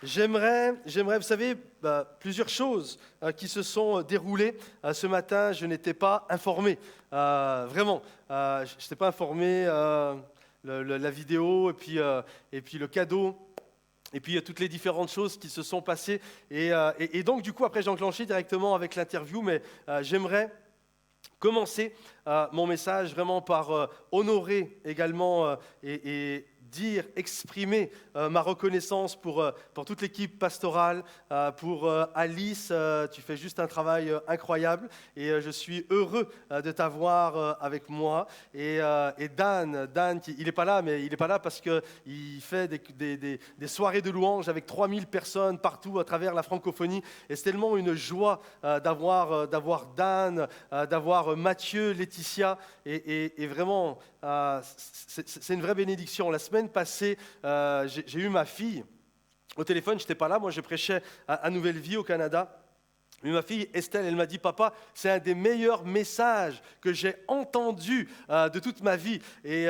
J'aimerais, vous savez, plusieurs choses qui se sont déroulées. Ce matin, je n'étais pas informé, vraiment. Je n'étais pas informé, la vidéo et puis le cadeau. Et puis, il y a toutes les différentes choses qui se sont passées. Et donc, du coup, après, j'ai enclenché directement avec l'interview, mais j'aimerais commencer mon message vraiment par honorer également et dire, exprimer ma reconnaissance pour toute l'équipe pastorale, pour Alice, tu fais juste un travail incroyable et je suis heureux de t'avoir avec moi. Et Dan, il n'est pas là, mais il n'est pas là parce qu'il fait des soirées de louanges avec 3000 personnes partout à travers la francophonie. Et c'est tellement une joie d'avoir Dan, d'avoir Mathieu, Laetitia et vraiment, c'est une vraie bénédiction. La semaine passée, j'ai eu ma fille au téléphone, je n'étais pas là, moi je prêchais à Nouvelle Vie au Canada. Mais ma fille Estelle, elle m'a dit, papa, c'est un des meilleurs messages que j'ai entendus de toute ma vie. Et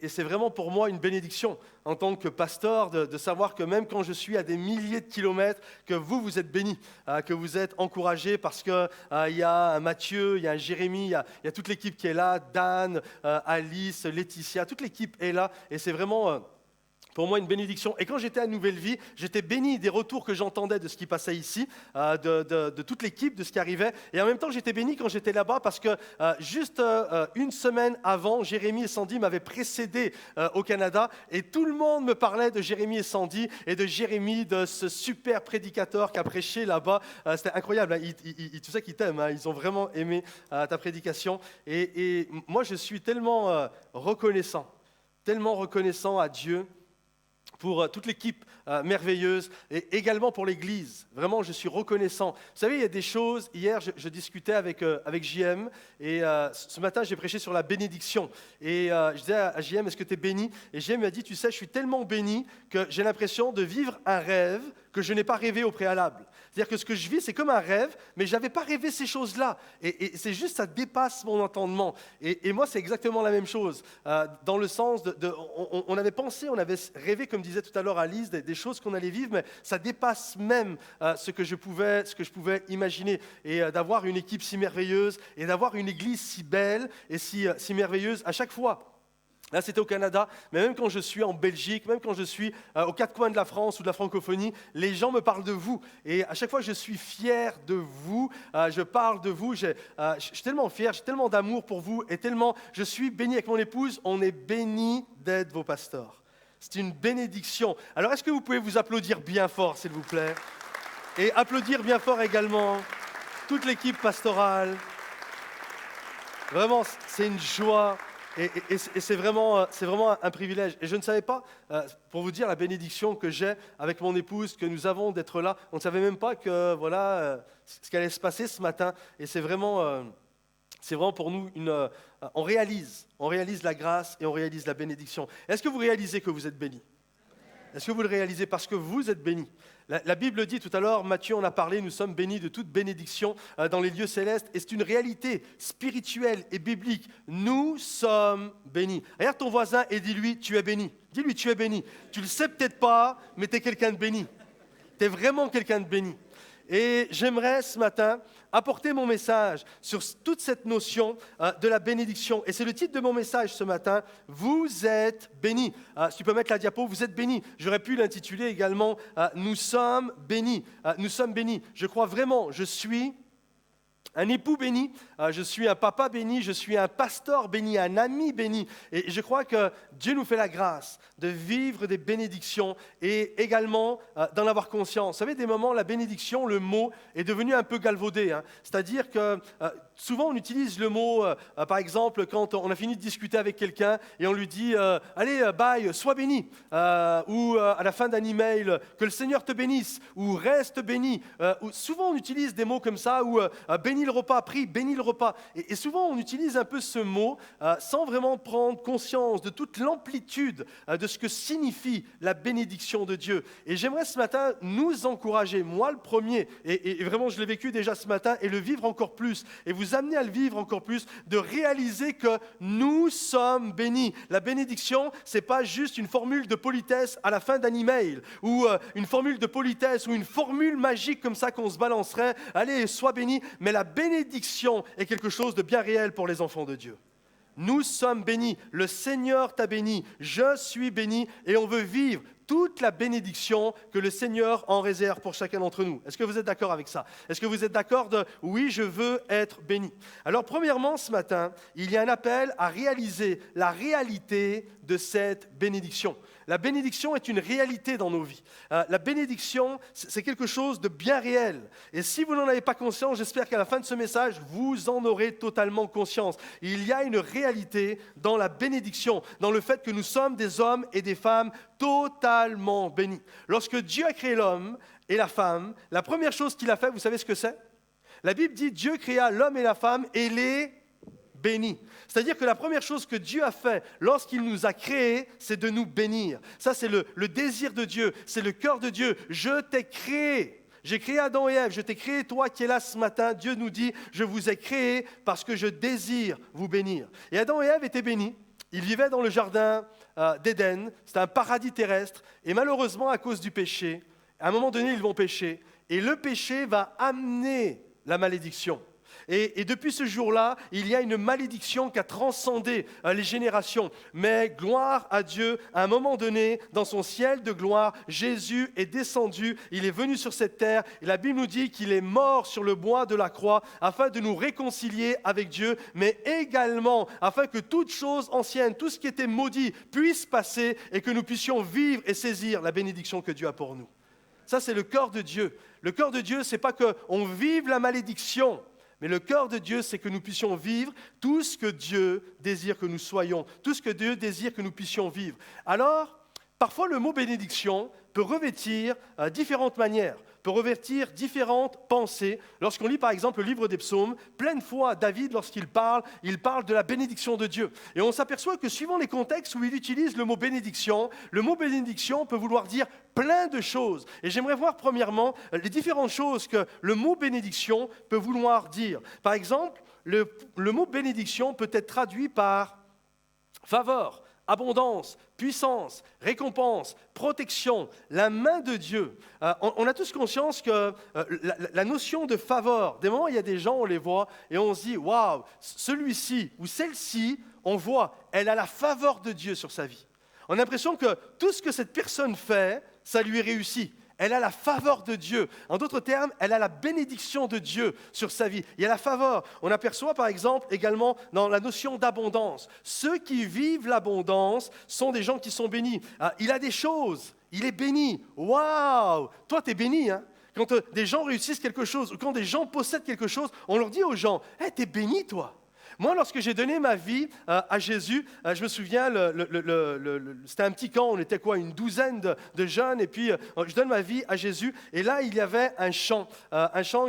c'est vraiment pour moi une bénédiction en tant que pasteur de savoir que même quand je suis à des milliers de kilomètres, que vous êtes bénis, que vous êtes encouragés parce qu'il y a un Mathieu, il y a un Jérémy, il y a toute l'équipe qui est là, Dan, Alice, Laetitia, toute l'équipe est là. Et c'est vraiment pour moi une bénédiction. Et quand j'étais à Nouvelle Vie, j'étais béni des retours que j'entendais de ce qui passait ici, de toute l'équipe, de ce qui arrivait. Et en même temps, j'étais béni quand j'étais là-bas parce que juste une semaine avant, Jérémy et Sandy m'avaient précédé au Canada et tout le monde me parlait de Jérémy et Sandy et de Jérémy, de ce super prédicateur qui a prêché là-bas. C'était incroyable. Hein. Tu sais qu'ils t'aiment. Hein. Ils ont vraiment aimé ta prédication. Et moi, je suis tellement reconnaissant à Dieu pour toute l'équipe merveilleuse et également pour l'Église. Vraiment, je suis reconnaissant. Vous savez, il y a des choses, hier, je discutais avec JM et ce matin, j'ai prêché sur la bénédiction. Et je disais à JM, est-ce que tu es béni? Et JM m'a dit, tu sais, je suis tellement béni que j'ai l'impression de vivre un rêve que je n'ai pas rêvé au préalable. C'est-à-dire que ce que je vis, c'est comme un rêve, mais je n'avais pas rêvé ces choses-là. Et c'est juste, ça dépasse mon entendement. Et moi, c'est exactement la même chose. Dans le sens on avait pensé, on avait rêvé, comme disait tout à l'heure Alice, des choses qu'on allait vivre, mais ça dépasse même ce que je pouvais imaginer. Et d'avoir une équipe si merveilleuse, et d'avoir une église si belle et si merveilleuse à chaque fois. Là, c'était au Canada, mais même quand je suis en Belgique, même quand je suis aux quatre coins de la France ou de la francophonie, les gens me parlent de vous. Et à chaque fois, je suis fier de vous, je parle de vous, je suis tellement fier, j'ai tellement d'amour pour vous, et tellement, je suis béni avec mon épouse, on est béni d'être vos pasteurs. C'est une bénédiction. Alors, est-ce que vous pouvez vous applaudir bien fort, s'il vous plaît? Et applaudir bien fort également toute l'équipe pastorale. Vraiment, c'est une joie. Et c'est vraiment un privilège. Et je ne savais pas, pour vous dire la bénédiction que j'ai avec mon épouse, que nous avons d'être là. On ne savait même pas que ce qui allait se passer ce matin. Et c'est vraiment pour nous on réalise la grâce et on réalise la bénédiction. Est-ce que vous réalisez que vous êtes bénis? Est-ce que vous le réalisez parce que vous êtes bénis? La Bible dit tout à l'heure, Matthieu en a parlé, nous sommes bénis de toute bénédiction dans les lieux célestes. Et c'est une réalité spirituelle et biblique. Nous sommes bénis. Regarde ton voisin et dis-lui, tu es béni. Dis-lui, tu es béni. Tu ne le sais peut-être pas, mais tu es quelqu'un de béni. Tu es vraiment quelqu'un de béni. Et j'aimerais ce matin apporter mon message sur toute cette notion de la bénédiction. Et c'est le titre de mon message ce matin, « Vous êtes bénis ». Si tu peux mettre la diapo, « Vous êtes bénis ». J'aurais pu l'intituler également « Nous sommes bénis ». Nous sommes bénis. Je crois vraiment, je suis un époux béni, je suis un papa béni, je suis un pasteur béni, un ami béni. Et je crois que Dieu nous fait la grâce de vivre des bénédictions et également d'en avoir conscience. Vous savez, des moments, la bénédiction, le mot est devenu un peu galvaudé. Hein. C'est-à-dire que souvent on utilise le mot, par exemple, quand on a fini de discuter avec quelqu'un et on lui dit « Allez, bye, sois béni » ou à la fin d'un email « Que le Seigneur te bénisse » ou « Reste béni ». Souvent on utilise des mots comme ça ou « Bénis le repas, prie, bénis le repas ». Et souvent, on utilise un peu ce mot sans vraiment prendre conscience de toute l'amplitude de ce que signifie la bénédiction de Dieu. Et j'aimerais ce matin nous encourager, moi le premier, et vraiment je l'ai vécu déjà ce matin, et le vivre encore plus, et vous vous amener à le vivre encore plus, de réaliser que nous sommes bénis. La bénédiction, ce n'est pas juste une formule de politesse à la fin d'un email, ou une formule de politesse, ou une formule magique comme ça qu'on se balancerait. Allez, sois béni. Mais la bénédiction est quelque chose de bien réel pour les enfants de Dieu. Nous sommes bénis, le Seigneur t'a béni, je suis béni et on veut vivre toute la bénédiction que le Seigneur en réserve pour chacun d'entre nous. Est-ce que vous êtes d'accord avec ça? Est-ce que vous êtes d'accord de « oui, je veux être béni ». Alors premièrement, ce matin, il y a un appel à réaliser la réalité de cette bénédiction. La bénédiction est une réalité dans nos vies. La bénédiction, c'est quelque chose de bien réel. Et si vous n'en avez pas conscience, j'espère qu'à la fin de ce message, vous en aurez totalement conscience. Il y a une réalité dans la bénédiction, dans le fait que nous sommes des hommes et des femmes totalement bénis. Lorsque Dieu a créé l'homme et la femme, la première chose qu'il a fait, vous savez ce que c'est? La Bible dit Dieu créa l'homme et la femme et les bénis. C'est-à-dire que la première chose que Dieu a fait lorsqu'il nous a créés, c'est de nous bénir. Ça, c'est le désir de Dieu, c'est le cœur de Dieu. Je t'ai créé. J'ai créé Adam et Ève, je t'ai créé toi qui es là ce matin. Dieu nous dit, je vous ai créé parce que je désire vous bénir. Et Adam et Ève étaient bénis. Ils vivaient dans le jardin d'Éden. C'était un paradis terrestre. Et malheureusement, à cause du péché, à un moment donné, ils vont pécher. Et le péché va amener la malédiction. Et depuis ce jour-là, il y a une malédiction qui a transcendé les générations. Mais gloire à Dieu, à un moment donné, dans son ciel de gloire, Jésus est descendu, il est venu sur cette terre. Et la Bible nous dit qu'il est mort sur le bois de la croix afin de nous réconcilier avec Dieu, mais également afin que toute chose ancienne, tout ce qui était maudit, puisse passer et que nous puissions vivre et saisir la bénédiction que Dieu a pour nous. Ça, c'est le cœur de Dieu. Le cœur de Dieu, ce n'est pas qu'on vive la malédiction, mais le cœur de Dieu, c'est que nous puissions vivre tout ce que Dieu désire que nous soyons, tout ce que Dieu désire que nous puissions vivre. Alors, parfois le mot bénédiction peut revêtir différentes manières, peut revêtir différentes pensées. Lorsqu'on lit par exemple le livre des psaumes, plein de fois David, lorsqu'il parle, il parle de la bénédiction de Dieu. Et on s'aperçoit que suivant les contextes où il utilise le mot bénédiction peut vouloir dire plein de choses. Et j'aimerais voir premièrement les différentes choses que le mot bénédiction peut vouloir dire. Par exemple, le mot bénédiction peut être traduit par faveur, abondance, puissance, récompense, protection, la main de Dieu. On a tous conscience que la notion de faveur, des moments où il y a des gens, on les voit et on se dit, waouh, celui-ci ou celle-ci, on voit, elle a la faveur de Dieu sur sa vie. On a l'impression que tout ce que cette personne fait, ça lui est réussi. Elle a la faveur de Dieu. En d'autres termes, elle a la bénédiction de Dieu sur sa vie. Il y a la faveur. On aperçoit par exemple également dans la notion d'abondance. Ceux qui vivent l'abondance sont des gens qui sont bénis. Il a des choses, il est béni. Waouh! Toi, tu es béni, hein? Quand des gens réussissent quelque chose, ou quand des gens possèdent quelque chose, on leur dit aux gens, « Hey, t'es béni, toi !» Moi, lorsque j'ai donné ma vie à Jésus, je me souviens, c'était un petit camp, on était quoi, une douzaine de jeunes, et puis je donne ma vie à Jésus, et là, il y avait un chant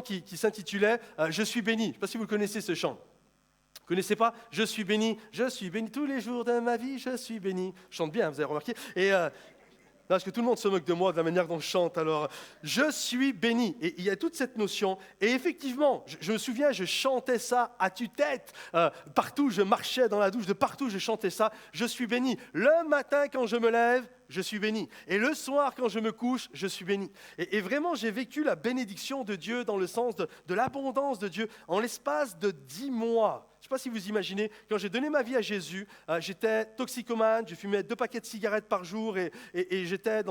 qui s'intitulait « Je suis béni ». Je ne sais pas si vous connaissez ce chant. Vous ne connaissez pas? Je suis béni tous les jours de ma vie, je suis béni. Je chante bien, vous avez remarqué. Et parce que tout le monde se moque de moi de la manière dont je chante. Alors, je suis béni. Et il y a toute cette notion. Et effectivement, je me souviens, je chantais ça à tue-tête. Partout, je marchais dans la douche, de partout, je chantais ça. Je suis béni. Le matin, quand je me lève, je suis béni. Et le soir, quand je me couche, je suis béni. Et vraiment, j'ai vécu la bénédiction de Dieu dans le sens de l'abondance de Dieu en l'espace de 10 mois. Je ne sais pas si vous imaginez, quand j'ai donné ma vie à Jésus, j'étais toxicomane, je fumais 2 paquets de cigarettes par jour et j'étais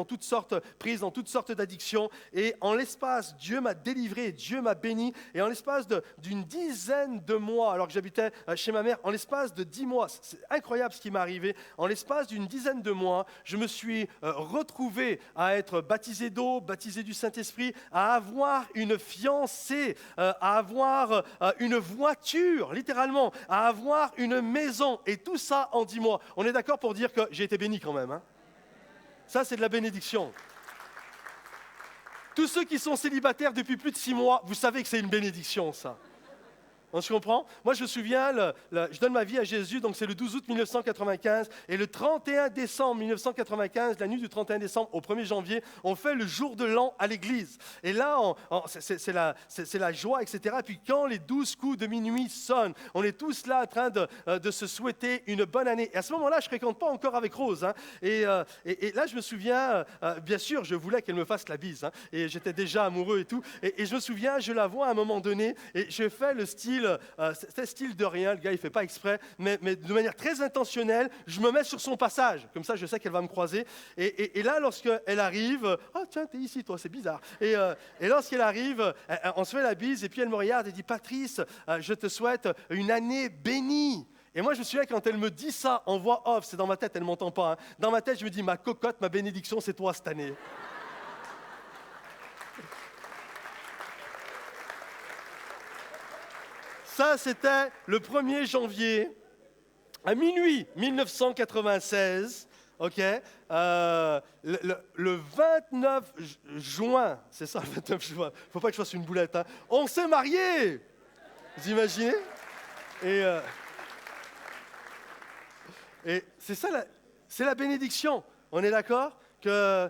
prise dans toutes sortes d'addictions. Et en l'espace, Dieu m'a délivré, Dieu m'a béni. Et en l'espace d'une dizaine de mois, alors que j'habitais chez ma mère, en l'espace de 10 mois, c'est incroyable ce qui m'est arrivé, en l'espace d'une dizaine de mois, je me suis retrouvé à être baptisé d'eau, baptisé du Saint-Esprit, à avoir une fiancée, à avoir une voiture, littéralement, à avoir une maison, et tout ça en 10 mois. On est d'accord pour dire que j'ai été béni quand même, hein? Ça, c'est de la bénédiction. Tous ceux qui sont célibataires depuis plus de 6 mois, vous savez que c'est une bénédiction, ça. On se comprend? Moi, je me souviens, je donne ma vie à Jésus, donc c'est le 12 août 1995, et le 31 décembre 1995, la nuit du 31 décembre au 1er janvier, on fait le jour de l'an à l'église. Et là, c'est la joie, etc. Et puis quand les 12 coups de minuit sonnent, on est tous là en train de se souhaiter une bonne année. Et à ce moment-là, je ne fréquente pas encore avec Rose. Hein. Et là, je me souviens, bien sûr, je voulais qu'elle me fasse la bise. Hein, et j'étais déjà amoureux et tout. Et je me souviens, je la vois à un moment donné, et je fais le style, c'était style de rien, le gars, il ne fait pas exprès, mais de manière très intentionnelle, je me mets sur son passage. Comme ça, je sais qu'elle va me croiser. Et là, lorsqu'elle arrive, « Oh, tiens, t'es ici, toi, c'est bizarre. » Et lorsqu'elle arrive, on se fait la bise, et puis elle me regarde et dit, « Patrice, je te souhaite une année bénie. » Et moi, je me souviens, quand elle me dit ça en voix off, c'est dans ma tête, elle ne m'entend pas. Hein. Dans ma tête, je me dis, ma cocotte, ma bénédiction, c'est toi cette année. Ça, c'était le 1er janvier, à minuit 1996. OK, le 29 juin, c'est ça, le 29 juin, il ne faut pas que je fasse une boulette, hein. On s'est mariés. Vous imaginez? Et c'est ça, c'est la bénédiction. On est d'accord que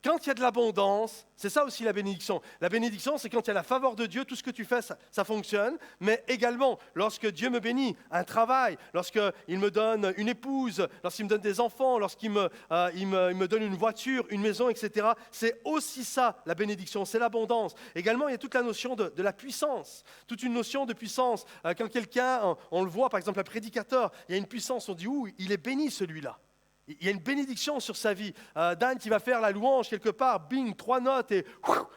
quand il y a de l'abondance, c'est ça aussi la bénédiction. La bénédiction, c'est quand il y a la faveur de Dieu, tout ce que tu fais, ça fonctionne. Mais également, lorsque Dieu me bénit, un travail, lorsqu'il me donne une épouse, lorsqu'il me donne des enfants, lorsqu'il me donne une voiture, une maison, etc. C'est aussi ça, la bénédiction, c'est l'abondance. Également, il y a toute la notion de la puissance, toute une notion de puissance. Quand quelqu'un, on le voit, par exemple, un prédicateur, il y a une puissance, on dit, ouh, il est béni celui-là. Il y a une bénédiction sur sa vie. Dan qui va faire la louange quelque part, bing, 3 notes et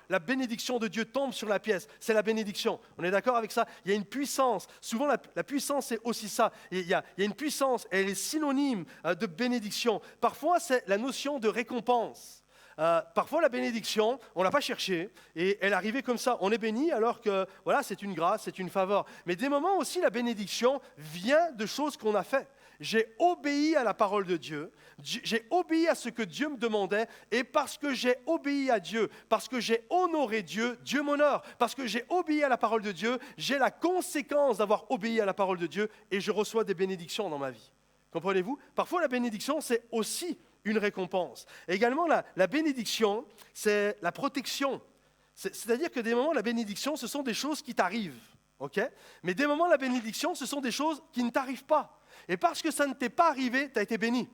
la bénédiction de Dieu tombe sur la pièce. C'est la bénédiction. On est d'accord avec ça? Il y a une puissance. Souvent, la puissance, c'est aussi ça. Il y a une puissance, elle est synonyme de bénédiction. Parfois, c'est la notion de récompense. Parfois, la bénédiction, on ne l'a pas cherchée et elle est arrivée comme ça. On est béni alors que voilà, c'est une grâce, c'est une faveur. Mais des moments aussi, la bénédiction vient de choses qu'on a faites. J'ai obéi à la parole de Dieu, j'ai obéi à ce que Dieu me demandait, et parce que j'ai obéi à Dieu, parce que j'ai honoré Dieu, Dieu m'honore. Parce que j'ai obéi à la parole de Dieu, j'ai la conséquence d'avoir obéi à la parole de Dieu, et je reçois des bénédictions dans ma vie. Comprenez-vous? Parfois, la bénédiction, c'est aussi une récompense. Également, la bénédiction, c'est la protection. C'est-à-dire que des moments, la bénédiction, ce sont des choses qui t'arrivent. Okay? Mais des moments, la bénédiction, ce sont des choses qui ne t'arrivent pas. Et parce que ça ne t'est pas arrivé, tu as été béni.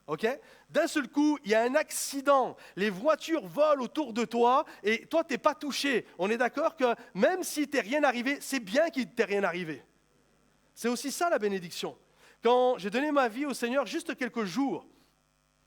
Okay? D'un seul coup, il y a un accident. Les voitures volent autour de toi et toi, tu n'es pas touché. On est d'accord que même si t'es rien arrivé, c'est bien qu'il ne t'est rien arrivé. C'est aussi ça la bénédiction. Quand j'ai donné ma vie au Seigneur juste quelques jours,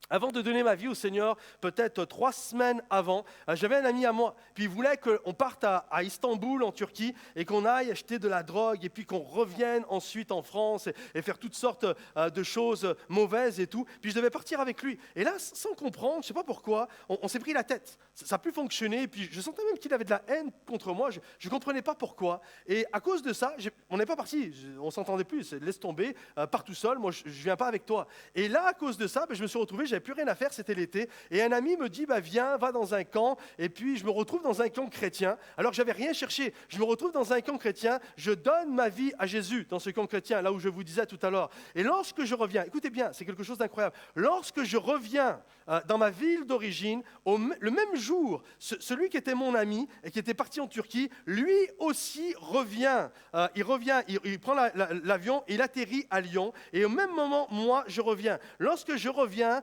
avant de donner ma vie au Seigneur, peut-être 3 semaines avant, j'avais un ami à moi, puis il voulait qu'on parte à Istanbul, en Turquie, et qu'on aille acheter de la drogue, et puis qu'on revienne ensuite en France, et faire toutes sortes de choses mauvaises et tout. Puis je devais partir avec lui. Et là, sans comprendre, je ne sais pas pourquoi, on s'est pris la tête. Ça n'a plus fonctionné, et puis je sentais même qu'il avait de la haine contre moi, je ne comprenais pas pourquoi. Et à cause de ça, on n'est pas parti, on ne s'entendait plus, laisse tomber, pars tout seul, moi je ne viens pas avec toi. Et là, à cause de ça, je me suis retrouvé, j'avais plus rien à faire, c'était l'été, et un ami me dit, viens, va dans un camp, et puis je me retrouve dans un camp chrétien, alors que j'avais rien cherché, je me retrouve dans un camp chrétien, je donne ma vie à Jésus dans ce camp chrétien, là où je vous disais tout à l'heure, et lorsque je reviens, écoutez bien, c'est quelque chose d'incroyable, lorsque je reviens dans ma ville d'origine, le même jour, celui qui était mon ami, et qui était parti en Turquie, lui aussi revient, il prend l'avion, il atterrit à Lyon, et au même moment, moi, je reviens. Lorsque je reviens,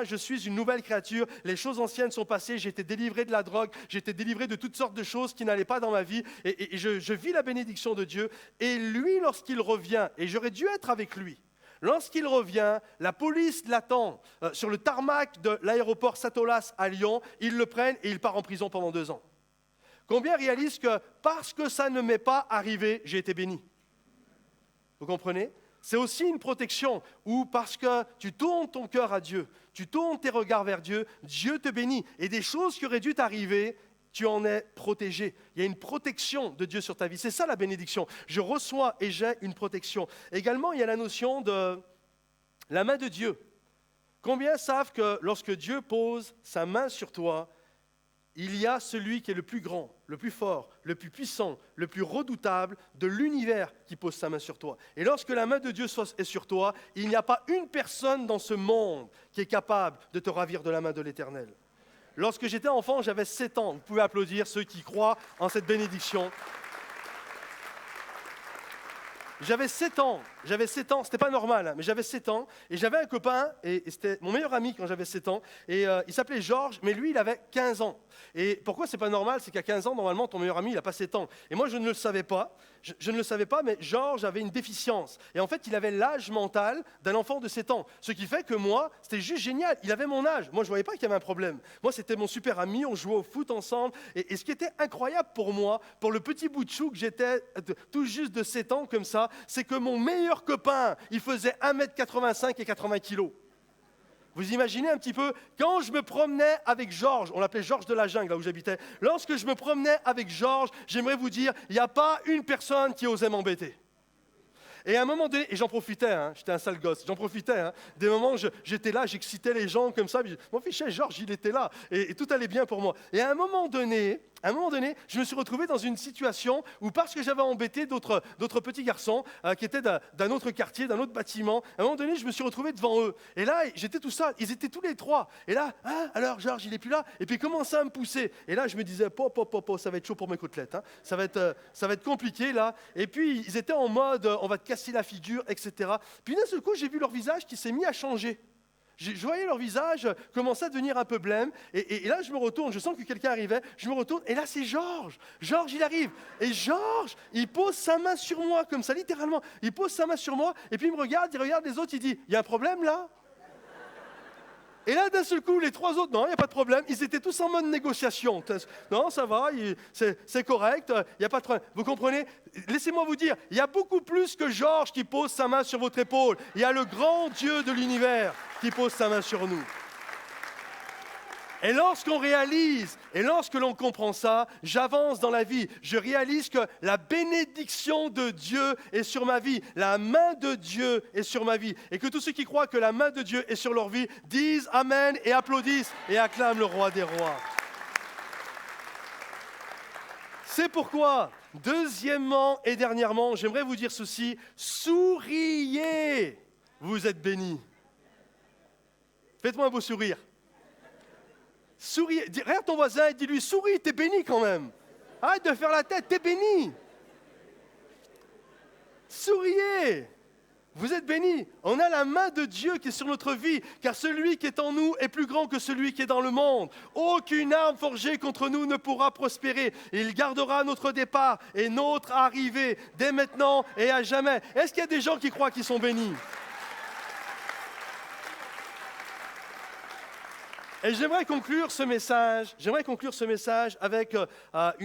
je suis une nouvelle créature, les choses anciennes sont passées, j'ai été délivré de la drogue, j'ai été délivré de toutes sortes de choses qui n'allaient pas dans ma vie, et je vis la bénédiction de Dieu. Et lui, lorsqu'il revient, et j'aurais dû être avec lui, lorsqu'il revient, la police l'attend sur le tarmac de l'aéroport Satolas à Lyon, ils le prennent et il part en prison pendant 2 ans. Combien réalisent que parce que ça ne m'est pas arrivé, j'ai été béni? Vous comprenez? C'est aussi une protection où parce que tu tournes ton cœur à Dieu, tu tournes tes regards vers Dieu, Dieu te bénit. Et des choses qui auraient dû t'arriver, tu en es protégé. Il y a une protection de Dieu sur ta vie. C'est ça la bénédiction. Je reçois et j'ai une protection. Également, il y a la notion de la main de Dieu. Combien savent que lorsque Dieu pose sa main sur toi, il y a celui qui est le plus grand, le plus fort, le plus puissant, le plus redoutable de l'univers qui pose sa main sur toi. Et lorsque la main de Dieu est sur toi, il n'y a pas une personne dans ce monde qui est capable de te ravir de la main de l'Éternel. Lorsque j'étais enfant, j'avais 7 ans. Vous pouvez applaudir ceux qui croient en cette bénédiction. J'avais 7 ans, c'était pas normal, mais j'avais 7 ans, et j'avais un copain, et c'était mon meilleur ami quand j'avais 7 ans, et il s'appelait Georges, mais lui, il avait 15 ans. Et pourquoi c'est pas normal? C'est qu'à 15 ans, normalement, ton meilleur ami, il n'a pas 7 ans. Et moi, je ne le savais pas, je ne le savais pas, mais Georges avait une déficience. Et en fait, il avait l'âge mental d'un enfant de 7 ans. Ce qui fait que moi, c'était juste génial, il avait mon âge. Moi, je ne voyais pas qu'il y avait un problème. Moi, c'était mon super ami, on jouait au foot ensemble, et ce qui était incroyable pour moi, pour le petit bout de chou que j'étais, tout juste de 7 ans comme ça, c'est que mon meilleur copain, il faisait 1,85 m et 80 kg. Vous imaginez un petit peu, quand je me promenais avec Georges, on l'appelait Georges de la Jungle, là où j'habitais, lorsque je me promenais avec Georges, j'aimerais vous dire, il n'y a pas une personne qui osait m'embêter. Et à un moment donné, et j'en profitais, j'étais un sale gosse, j'en profitais, des moments où j'étais là, j'excitais les gens comme ça, mon fichier Georges, il était là, et tout allait bien pour moi. Et à un moment donné, je me suis retrouvé dans une situation où, parce que j'avais embêté d'autres petits garçons qui étaient d'un autre quartier, d'un autre bâtiment, à un moment donné, je me suis retrouvé devant eux. Et là, j'étais tout seul, ils étaient tous les trois. Et là, alors Georges, il n'est plus là. Et puis, ils commençaient à me pousser. Et là, je me disais, ça va être chaud pour mes côtelettes. Ça va être compliqué, là. Et puis, ils étaient en mode, on va te casser la figure, etc. Puis, d'un seul coup, j'ai vu leur visage qui s'est mis à changer. Je voyais leur visage commencer à devenir un peu blême. Et là, je me retourne, je sens que quelqu'un arrivait. Je me retourne, et là, c'est Georges. Georges, il arrive. Et Georges, il pose sa main sur moi, comme ça, littéralement. Il pose sa main sur moi, et puis il regarde les autres, il dit, il y a un problème là? Et là, d'un seul coup, les 3 autres, non, il n'y a pas de problème. Ils étaient tous en mode négociation. Non, ça va, c'est correct, il n'y a pas de problème. Vous comprenez? Laissez-moi vous dire, il y a beaucoup plus que Georges qui pose sa main sur votre épaule. Il y a le grand Dieu de l'univers qui pose sa main sur nous. Et lorsqu'on réalise, et lorsque l'on comprend ça, j'avance dans la vie. Je réalise que la bénédiction de Dieu est sur ma vie. La main de Dieu est sur ma vie. Et que tous ceux qui croient que la main de Dieu est sur leur vie disent Amen et applaudissent et acclament le roi des rois. C'est pourquoi, deuxièmement et dernièrement, j'aimerais vous dire ceci, souriez, vous êtes bénis. Faites-moi un beau sourire. Souris, regarde ton voisin et dis-lui, souris, t'es béni quand même. Arrête de faire la tête, t'es béni. Souriez, vous êtes bénis. On a la main de Dieu qui est sur notre vie, car celui qui est en nous est plus grand que celui qui est dans le monde. Aucune arme forgée contre nous ne pourra prospérer. Il gardera notre départ et notre arrivée, dès maintenant et à jamais. Est-ce qu'il y a des gens qui croient qu'ils sont bénis? Et j'aimerais conclure ce message avec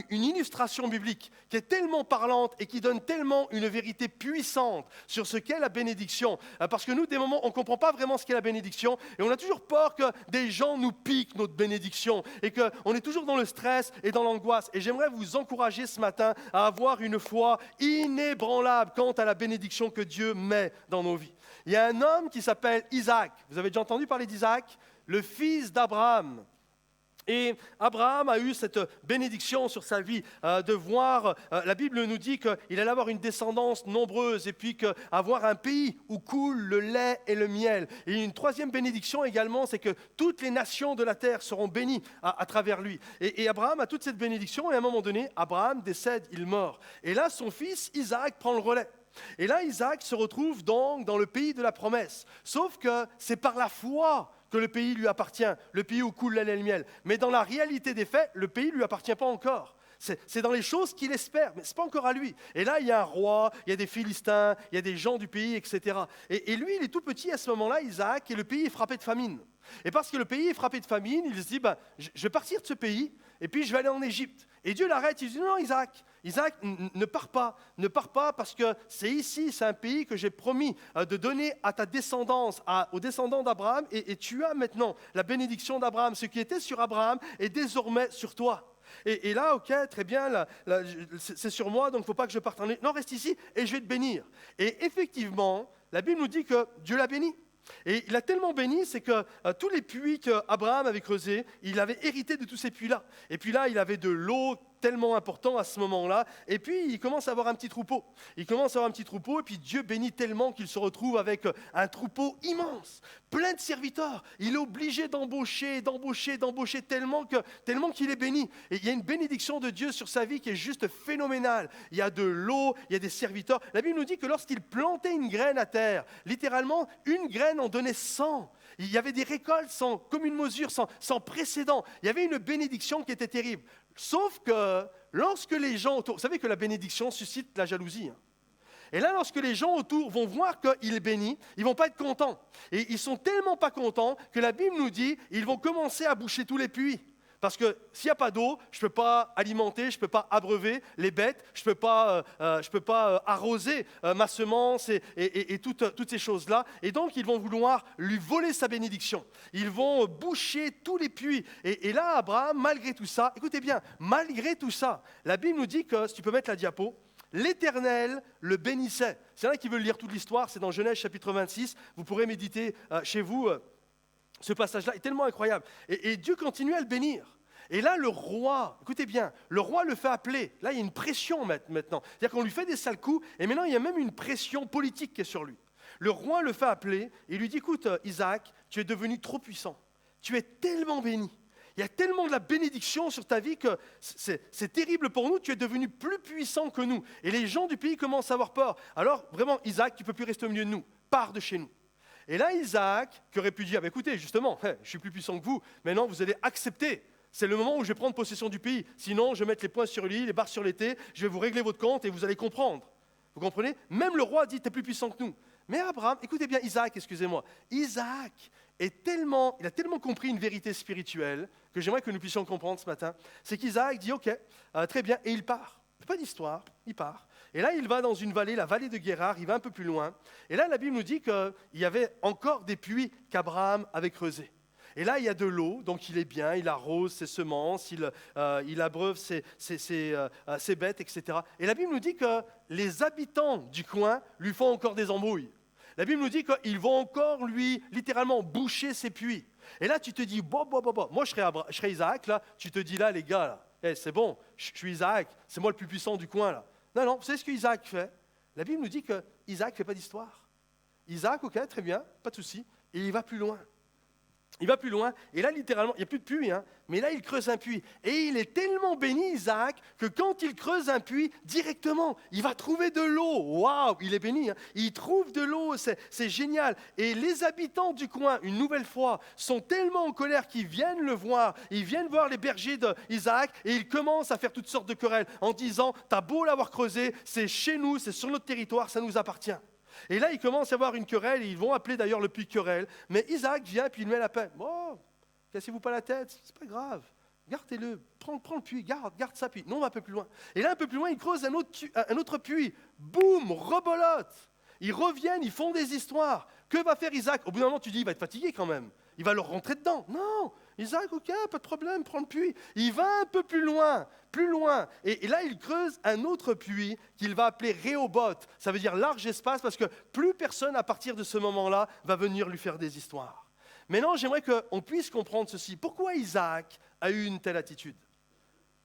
une illustration biblique qui est tellement parlante et qui donne tellement une vérité puissante sur ce qu'est la bénédiction. Parce que nous, des moments, on ne comprend pas vraiment ce qu'est la bénédiction et on a toujours peur que des gens nous piquent notre bénédiction et qu'on est toujours dans le stress et dans l'angoisse. Et j'aimerais vous encourager ce matin à avoir une foi inébranlable quant à la bénédiction que Dieu met dans nos vies. Il y a un homme qui s'appelle Isaac. Vous avez déjà entendu parler d'Isaac ? Le fils d'Abraham. Et Abraham a eu cette bénédiction sur sa vie de voir, la Bible nous dit qu'il allait avoir une descendance nombreuse et puis avoir un pays où coule le lait et le miel. Et une troisième bénédiction également, c'est que toutes les nations de la terre seront bénies à travers lui. Et Abraham a toute cette bénédiction et à un moment donné, Abraham décède, il meurt. Et là, son fils Isaac prend le relais. Et là, Isaac se retrouve donc dans le pays de la promesse. Sauf que c'est par la foi que le pays lui appartient, le pays où coule le lait et le miel. Mais dans la réalité des faits, le pays ne lui appartient pas encore. C'est dans les choses qu'il espère, mais ce n'est pas encore à lui. Et là, il y a un roi, il y a des Philistins, il y a des gens du pays, etc. Et lui, il est tout petit à ce moment-là, Isaac, et le pays est frappé de famine. Et parce que le pays est frappé de famine, il se dit, je vais partir de ce pays, et puis je vais aller en Égypte. Et Dieu l'arrête, il dit, non, Isaac, ne pars pas parce que c'est ici, c'est un pays que j'ai promis de donner à ta descendance, aux descendants d'Abraham, et tu as maintenant la bénédiction d'Abraham. Ce qui était sur Abraham est désormais sur toi. Et là, ok, très bien, c'est sur moi, donc il ne faut pas que je parte en Égypte. Non, reste ici et je vais te bénir. Et effectivement, la Bible nous dit que Dieu l'a béni. Et il a tellement béni, c'est que tous les puits qu'Abraham avait creusés, il avait hérité de tous ces puits-là. Et puis là, il avait de l'eau tellement importante à ce moment-là. Et puis, il commence à avoir un petit troupeau. Il commence à avoir un petit troupeau, et puis Dieu bénit tellement qu'il se retrouve avec un troupeau immense, plein de serviteurs. Il est obligé d'embaucher tellement qu'il est béni. Et il y a une bénédiction de Dieu sur sa vie qui est juste phénoménale. Il y a de l'eau, il y a des serviteurs. La Bible nous dit que lorsqu'il plantait une graine à terre, littéralement, une graine en donnait 100. Il y avait des récoltes sans commune mesure, sans précédent. Il y avait une bénédiction qui était terrible. Sauf que lorsque les gens autour... Vous savez que la bénédiction suscite la jalousie. Et là, lorsque les gens autour vont voir qu'il est béni, ils ne vont pas être contents. Et ils ne sont tellement pas contents que la Bible nous dit qu'ils vont commencer à boucher tous les puits. Parce que s'il n'y a pas d'eau, je ne peux pas alimenter, je ne peux pas abreuver les bêtes, je ne peux pas arroser ma semence et toutes ces choses-là. Et donc, ils vont vouloir lui voler sa bénédiction. Ils vont boucher tous les puits. Et là, Abraham, malgré tout ça, écoutez bien, malgré tout ça, la Bible nous dit que, si tu peux mettre la diapo, l'Éternel le bénissait. S'il y en a qui veulent lire toute l'histoire, c'est dans Genèse chapitre 26. Vous pourrez méditer chez vous. Ce passage-là est tellement incroyable. Et Dieu continue à le bénir. Et là, le roi, écoutez bien, le roi le fait appeler. Là, il y a une pression maintenant. C'est-à-dire qu'on lui fait des sales coups, et maintenant, il y a même une pression politique qui est sur lui. Le roi le fait appeler, et lui dit, écoute, Isaac, tu es devenu trop puissant. Tu es tellement béni. Il y a tellement de la bénédiction sur ta vie que c'est terrible pour nous. Tu es devenu plus puissant que nous. Et les gens du pays commencent à avoir peur. Alors, vraiment, Isaac, tu ne peux plus rester au milieu de nous. Pars de chez nous. Et là, Isaac, qui aurait pu dire, écoutez, justement, je suis plus puissant que vous, maintenant vous allez accepter. C'est le moment où je vais prendre possession du pays. Sinon, je vais mettre les points sur les barres sur les T, je vais vous régler votre compte et vous allez comprendre. Vous comprenez? Même le roi dit, tu es plus puissant que nous. Mais Abraham, écoutez bien, Isaac, Isaac il a tellement compris une vérité spirituelle que j'aimerais que nous puissions comprendre ce matin. C'est qu'Isaac dit, ok, très bien, et il part. Pas d'histoire, il part. Et là, il va dans une vallée, la vallée de Guérar, il va un peu plus loin. Et là, la Bible nous dit qu'il y avait encore des puits qu'Abraham avait creusés. Et là, il y a de l'eau, donc il est bien, il arrose ses semences, il abreuve ses bêtes, etc. Et la Bible nous dit que les habitants du coin lui font encore des embrouilles. La Bible nous dit qu'ils vont encore lui, littéralement, boucher ses puits. Et là, tu te dis, bon. Moi, je serais Isaac, là, tu te dis, là, les gars, là, c'est bon, je suis Isaac, c'est moi le plus puissant du coin, là. Non, vous savez ce qu'Isaac fait? La Bible nous dit que Isaac ne fait pas d'histoire. Isaac, ok, très bien, pas de souci, et il va plus loin. Il va plus loin, et là, littéralement, il n'y a plus de puits, mais là, il creuse un puits. Et il est tellement béni, Isaac, que quand il creuse un puits, directement, il va trouver de l'eau. Waouh, il est béni, il trouve de l'eau, c'est génial. Et les habitants du coin, une nouvelle fois, sont tellement en colère qu'ils viennent le voir. Ils viennent voir les bergers d'Isaac, et ils commencent à faire toutes sortes de querelles, en disant, t'as beau l'avoir creusé, c'est chez nous, c'est sur notre territoire, ça nous appartient. Et là, il commence à avoir une querelle, et ils vont appeler d'ailleurs le puits querelle. Mais Isaac vient, puis il met la peine. Bon, cassez-vous pas la tête, c'est pas grave. Gardez-le, prends le puits, garde ça, puis non, on va un peu plus loin. Et là, un peu plus loin, ils creusent un autre puits. Boum, rebolote. Ils reviennent, ils font des histoires. Que va faire Isaac? Au bout d'un moment, tu dis, il va être fatigué quand même. Il va leur rentrer dedans. Non, Isaac, ok, pas de problème, prends le puits. Il va un peu plus loin. Et là, il creuse un autre puits qu'il va appeler Rehoboth. Ça veut dire large espace parce que plus personne, à partir de ce moment-là, va venir lui faire des histoires. Maintenant, j'aimerais qu'on puisse comprendre ceci. Pourquoi Isaac a eu une telle attitude?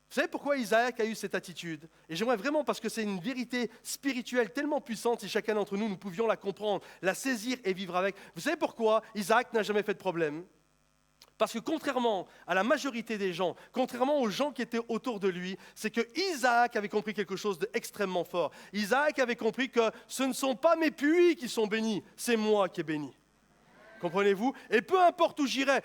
Vous savez pourquoi Isaac a eu cette attitude? Et j'aimerais vraiment, parce que c'est une vérité spirituelle tellement puissante, si chacun d'entre nous, nous pouvions la comprendre, la saisir et vivre avec. Vous savez pourquoi Isaac n'a jamais fait de problème? Parce que contrairement à la majorité des gens, contrairement aux gens qui étaient autour de lui, c'est que Isaac avait compris quelque chose d'extrêmement fort. Isaac avait compris que ce ne sont pas mes puits qui sont bénis, c'est moi qui est béni. Comprenez-vous? Et peu importe où j'irai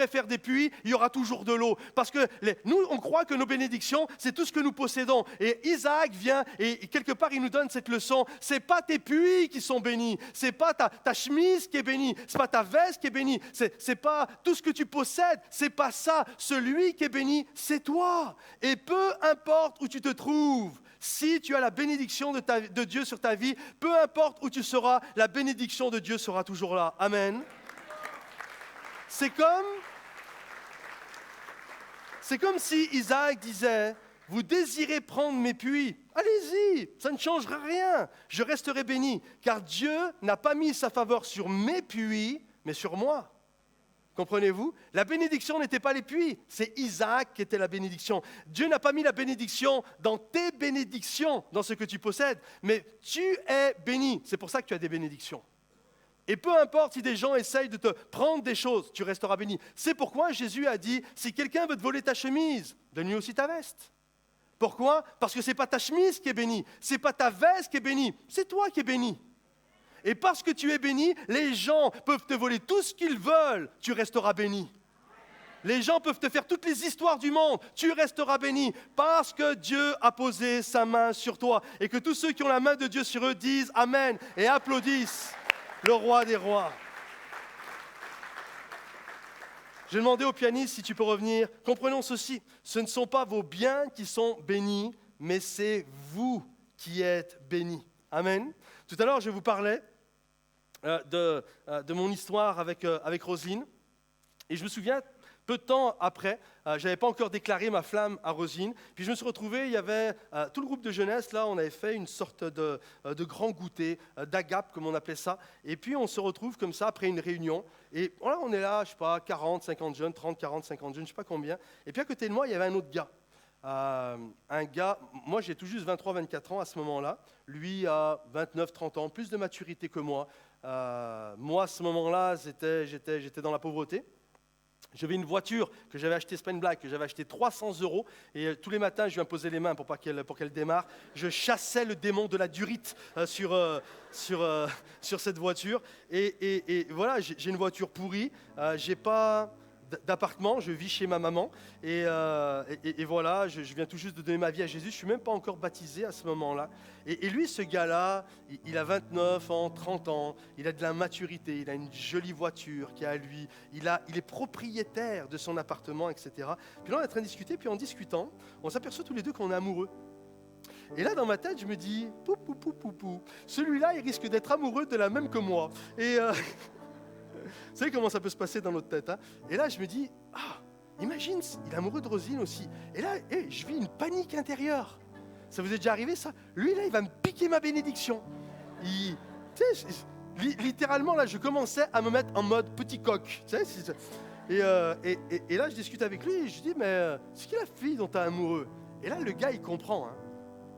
faire des puits, il y aura toujours de l'eau. Parce que nous, on croit que nos bénédictions, c'est tout ce que nous possédons. Et Isaac vient et quelque part, il nous donne cette leçon. C'est pas tes puits qui sont bénis. C'est pas ta chemise qui est bénie. C'est pas ta veste qui est bénie. C'est pas tout ce que tu possèdes. C'est pas ça. Celui qui est béni, c'est toi. Et peu importe où tu te trouves, si tu as la bénédiction de Dieu sur ta vie, peu importe où tu seras, la bénédiction de Dieu sera toujours là. Amen. C'est comme si Isaac disait, vous désirez prendre mes puits, puits, ça ne changera rien. Je resterai béni, car Dieu n'a pas mis sa faveur sur mes puits, mais sur moi. Comprenez-vous? La bénédiction n'était pas les puits, c'est Isaac qui était la bénédiction. Dieu n'a pas mis la bénédiction dans tes bénédictions, dans ce que tu possèdes, mais tu es béni. C'est pour ça que tu as des bénédictions. Et peu importe si des gens essayent de te prendre des choses, tu resteras béni. C'est pourquoi Jésus a dit, si quelqu'un veut te voler ta chemise, donne-lui aussi ta veste. Pourquoi? Parce que ce n'est pas ta chemise qui est bénie, ce n'est pas ta veste qui est bénie, c'est toi qui es béni. Et parce que tu es béni, les gens peuvent te voler tout ce qu'ils veulent, tu resteras béni. Les gens peuvent te faire toutes les histoires du monde, tu resteras béni, parce que Dieu a posé sa main sur toi. Et que tous ceux qui ont la main de Dieu sur eux disent Amen et applaudissent le roi des rois. Je demandais au pianiste si tu peux revenir. Comprenons ceci, ce ne sont pas vos biens qui sont bénis, mais c'est vous qui êtes bénis. Amen. Tout à l'heure, je vous parlais de mon histoire avec Roselyne. Et je me souviens, peu de temps après, je n'avais pas encore déclaré ma flamme à Roselyne. Puis je me suis retrouvé, il y avait tout le groupe de jeunesse, là, on avait fait une sorte de grand goûter, d'agape, comme on appelait ça. Et puis on se retrouve comme ça après une réunion. Et voilà, on est là, je ne sais pas, 40, 50 jeunes, 30, 40, 50 jeunes, je ne sais pas combien. Et puis à côté de moi, il y avait un autre gars. Un gars, moi j'ai tout juste 23, 24 ans à ce moment-là. Lui a 29, 30 ans, plus de maturité que moi. Moi, à ce moment-là, j'étais dans la pauvreté. J'avais une voiture que j'avais achetée, c'est pas une blague, que j'avais achetée 300 €. Et tous les matins, je lui imposais les mains pour qu'elle démarre. Je chassais le démon de la durite sur cette voiture. Et voilà, j'ai une voiture pourrie. J'ai pas d'appartement, je vis chez ma maman. Et voilà, je viens tout juste de donner ma vie à Jésus. Je ne suis même pas encore baptisé à ce moment-là. Et lui, ce gars-là, il a 29 ans, 30 ans, il a de la maturité, il a une jolie voiture qui est à lui, il est propriétaire de son appartement, etc. Puis là, on est en train de discuter, puis en discutant, on s'aperçoit tous les deux qu'on est amoureux. Et là, dans ma tête, je me dis, celui-là, il risque d'être amoureux de la même que moi. Et vous savez comment ça peut se passer dans notre tête, hein? Et là, je me dis, imagine, il est amoureux de Roselyne aussi. Et là, je vis une panique intérieure. Ça vous est déjà arrivé, ça? Lui, là, il va me piquer ma bénédiction. Littéralement, là, je commençais à me mettre en mode petit coq. Et là, je discute avec lui et je dis, mais c'est qui la fille dont tu es amoureux? Et là, le gars, il comprend. Hein.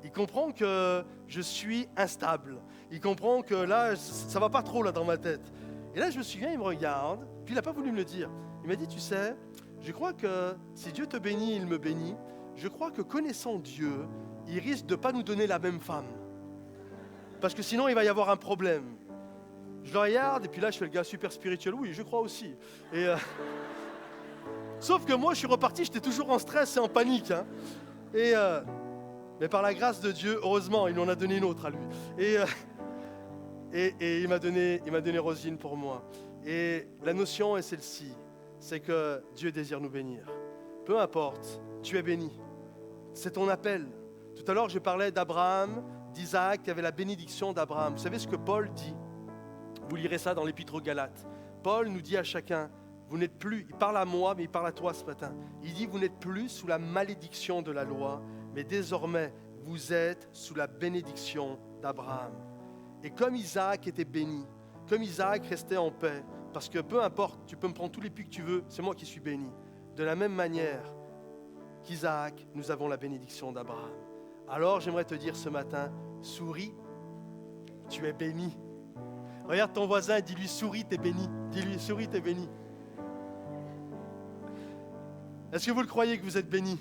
Il comprend que je suis instable. Il comprend que là, ça ne va pas trop là, dans ma tête. Et là, je me souviens, il me regarde, puis il n'a pas voulu me le dire. Il m'a dit, tu sais, je crois que si Dieu te bénit, il me bénit. Je crois que connaissant Dieu, il risque de ne pas nous donner la même femme. Parce que sinon, il va y avoir un problème. Je le regarde, et puis là, je fais le gars super spirituel. Oui, je crois aussi. Sauf que moi, je suis reparti, j'étais toujours en stress et en panique. Hein. Mais par la grâce de Dieu, heureusement, il en a donné une autre à lui. Et il m'a donné Roselyne pour moi. Et la notion est celle-ci, c'est que Dieu désire nous bénir. Peu importe, tu es béni. C'est ton appel. Tout à l'heure, je parlais d'Abraham, d'Isaac, qui avait la bénédiction d'Abraham. Vous savez ce que Paul dit? Vous lirez ça dans l'Épître aux Galates. Paul nous dit à chacun, vous n'êtes plus, il parle à moi, mais il parle à toi ce matin. Il dit, vous n'êtes plus sous la malédiction de la loi, mais désormais, vous êtes sous la bénédiction d'Abraham. Et comme Isaac était béni, comme Isaac restait en paix, parce que peu importe, tu peux me prendre tous les puits que tu veux, c'est moi qui suis béni. De la même manière qu'Isaac, nous avons la bénédiction d'Abraham. Alors j'aimerais te dire ce matin, souris, tu es béni. Regarde ton voisin et dis-lui, souris, t'es béni. Dis-lui, souris, t'es béni. Est-ce que vous le croyez que vous êtes béni?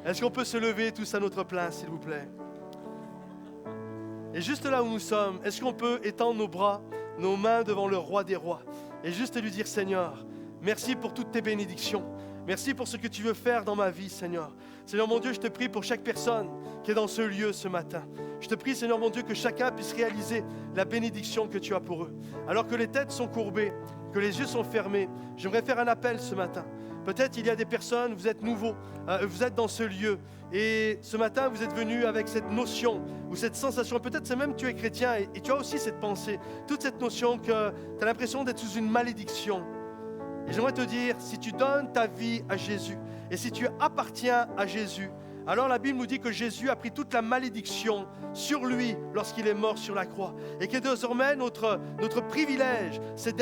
Est-ce qu'on peut se lever tous à notre place, s'il vous plaît? Et juste là où nous sommes, est-ce qu'on peut étendre nos bras, nos mains devant le roi des rois et juste lui dire, Seigneur, merci pour toutes tes bénédictions. Merci pour ce que tu veux faire dans ma vie, Seigneur. Seigneur mon Dieu, je te prie pour chaque personne qui est dans ce lieu ce matin. Je te prie, Seigneur mon Dieu, que chacun puisse réaliser la bénédiction que tu as pour eux. Alors que les têtes sont courbées, que les yeux sont fermés, j'aimerais faire un appel ce matin. Peut-être il y a des personnes, vous êtes nouveaux, vous êtes dans ce lieu. Et ce matin, vous êtes venus avec cette notion ou cette sensation. Peut-être c'est même tu es chrétien et tu as aussi cette pensée. Toute cette notion que tu as l'impression d'être sous une malédiction. Et j'aimerais te dire, si tu donnes ta vie à Jésus et si tu appartiens à Jésus, Alors la Bible nous dit que Jésus a pris toute la malédiction sur lui lorsqu'il est mort sur la croix. Et que désormais, notre privilège, c'est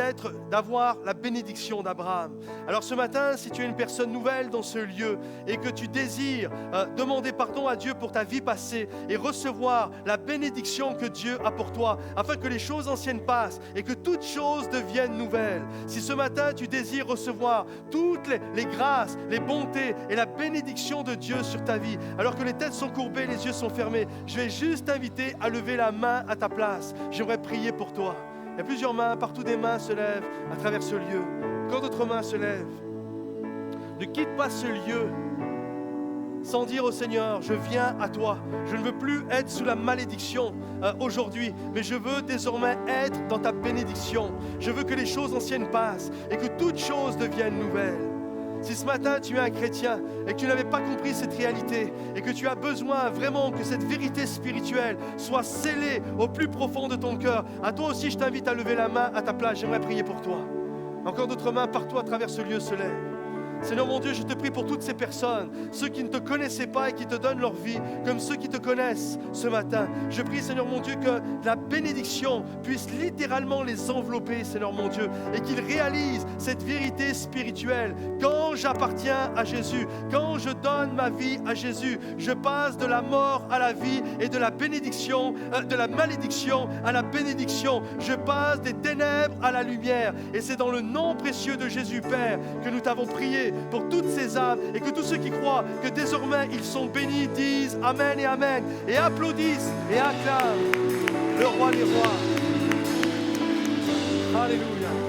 d'avoir la bénédiction d'Abraham. Alors ce matin, si tu es une personne nouvelle dans ce lieu et que tu désires demander pardon à Dieu pour ta vie passée et recevoir la bénédiction que Dieu a pour toi, afin que les choses anciennes passent et que toutes choses deviennent nouvelles. Si ce matin, tu désires recevoir toutes les grâces, les bontés et la bénédiction de Dieu sur ta vie, alors que les têtes sont courbées, les yeux sont fermés, je vais juste t'inviter à lever la main à ta place. J'aimerais prier pour toi. Il y a plusieurs mains, partout des mains se lèvent à travers ce lieu. Quand d'autres mains se lèvent, ne quitte pas ce lieu sans dire au Seigneur, je viens à toi. Je ne veux plus être sous la malédiction aujourd'hui, mais je veux désormais être dans ta bénédiction. Je veux que les choses anciennes passent et que toutes choses deviennent nouvelles. Si ce matin tu es un chrétien et que tu n'avais pas compris cette réalité et que tu as besoin vraiment que cette vérité spirituelle soit scellée au plus profond de ton cœur, à toi aussi je t'invite à lever la main à ta place. J'aimerais prier pour toi. Encore d'autres mains partout à travers ce lieu se lèvent. Seigneur mon Dieu, je te prie pour toutes ces personnes, ceux qui ne te connaissaient pas et qui te donnent leur vie, comme ceux qui te connaissent ce matin. Je prie, Seigneur mon Dieu, que la bénédiction puisse littéralement les envelopper, Seigneur mon Dieu, et qu'ils réalisent cette vérité spirituelle. Quand j'appartiens à Jésus, quand je donne ma vie à Jésus, je passe de la mort à la vie et de la bénédiction, de la malédiction à la bénédiction. Je passe des ténèbres à la lumière. Et c'est dans le nom précieux de Jésus, Père, que nous t'avons prié pour toutes ces âmes et que tous ceux qui croient que désormais ils sont bénis disent Amen et Amen et applaudissent et acclament le roi des rois. Alléluia.